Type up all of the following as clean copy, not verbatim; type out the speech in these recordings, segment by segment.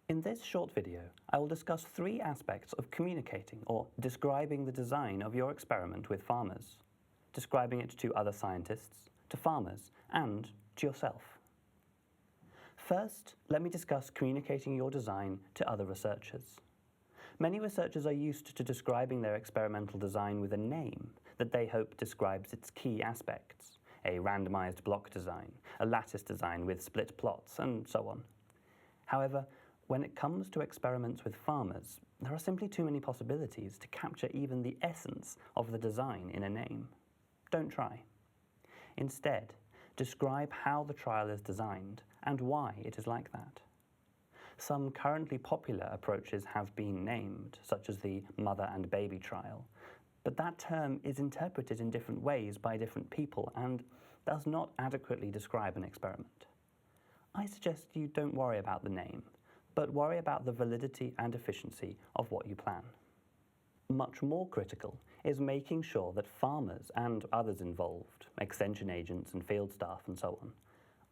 In this short video, I will discuss 3 aspects of communicating or describing the design of your experiment with farmers, describing it to other scientists, to farmers, and to yourself. First, let me discuss communicating your design to other researchers. Many researchers are used to describing their experimental design with a name that they hope describes its key aspects, a randomized block design, a lattice design with split plots, and so on. However, when it comes to experiments with farmers, there are simply too many possibilities to capture even the essence of the design in a name. Don't try. Instead, describe how the trial is designed and why it is like that. Some currently popular approaches have been named, such as the mother and baby trial, but that term is interpreted in different ways by different people and does not adequately describe an experiment. I suggest you don't worry about the name, but worry about the validity and efficiency of what you plan. Much more critical is making sure that farmers and others involved, extension agents and field staff and so on,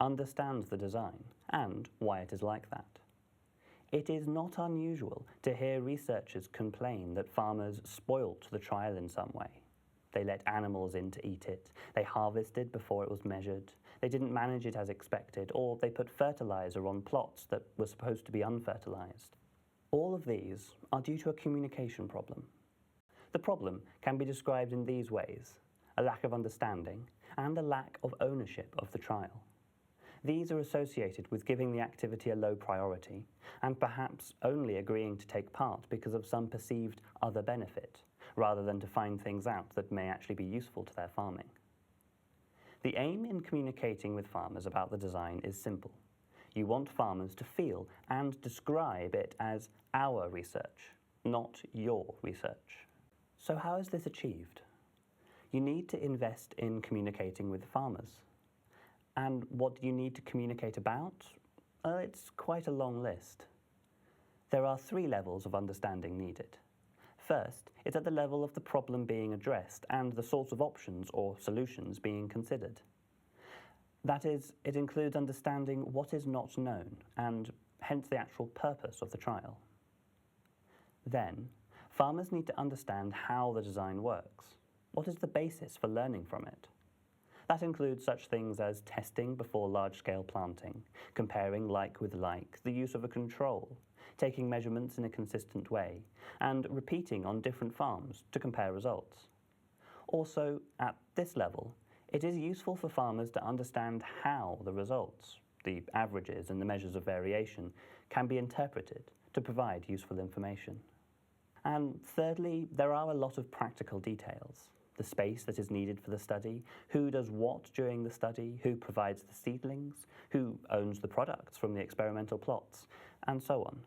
understand the design and why it is like that. It is not unusual to hear researchers complain that farmers spoilt the trial in some way. They let animals in to eat it, they harvested before it was measured, they didn't manage it as expected, or they put fertilizer on plots that were supposed to be unfertilized. All of these are due to a communication problem. The problem can be described in these ways: a lack of understanding and a lack of ownership of the trial. These are associated with giving the activity a low priority and perhaps only agreeing to take part because of some perceived other benefit, rather than to find things out that may actually be useful to their farming. The aim in communicating with farmers about the design is simple. You want farmers to feel and describe it as our research, not your research. So how is this achieved? You need to invest in communicating with farmers. And what do you need to communicate about? It's quite a long list. There are 3 levels of understanding needed. First, it's at the level of the problem being addressed and the sorts of options or solutions being considered. That is, it includes understanding what is not known and hence the actual purpose of the trial. Then, farmers need to understand how the design works. What is the basis for learning from it? That includes such things as testing before large-scale planting, comparing like with like, the use of a control, taking measurements in a consistent way, and repeating on different farms to compare results. Also, at this level, it is useful for farmers to understand how the results, the averages and the measures of variation, can be interpreted to provide useful information. And thirdly, there are a lot of practical details. The space that is needed for the study, who does what during the study, who provides the seedlings, who owns the products from the experimental plots, and so on.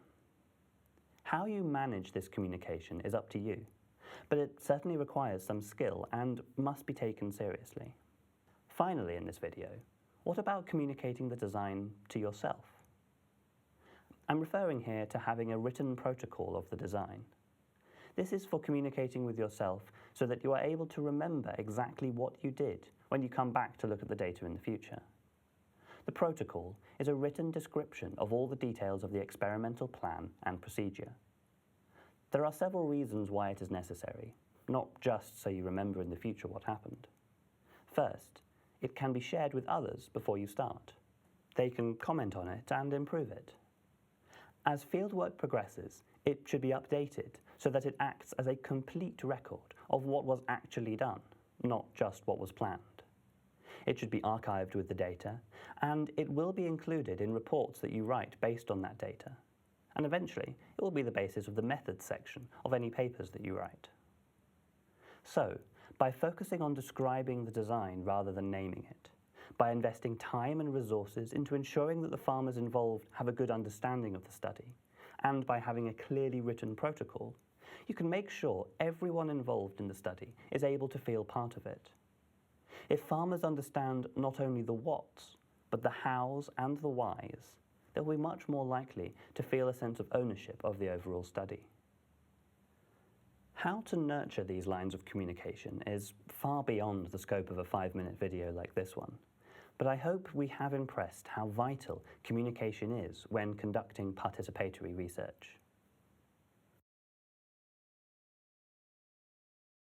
How you manage this communication is up to you, but it certainly requires some skill and must be taken seriously. Finally in this video, what about communicating the design to yourself? I'm referring here to having a written protocol of the design. This is for communicating with yourself so that you are able to remember exactly what you did when you come back to look at the data in the future. The protocol is a written description of all the details of the experimental plan and procedure. There are several reasons why it is necessary, not just so you remember in the future what happened. First, it can be shared with others before you start. They can comment on it and improve it. As fieldwork progresses, it should be updated so that it acts as a complete record of what was actually done, not just what was planned. It should be archived with the data, and it will be included in reports that you write based on that data. And eventually, it will be the basis of the methods section of any papers that you write. So, by focusing on describing the design rather than naming it, by investing time and resources into ensuring that the farmers involved have a good understanding of the study, and by having a clearly written protocol, you can make sure everyone involved in the study is able to feel part of it. If farmers understand not only the whats, but the hows and the whys, they'll be much more likely to feel a sense of ownership of the overall study. How to nurture these lines of communication is far beyond the scope of a 5-minute video like this one. but I hope we have impressed how vital communication is when conducting participatory research.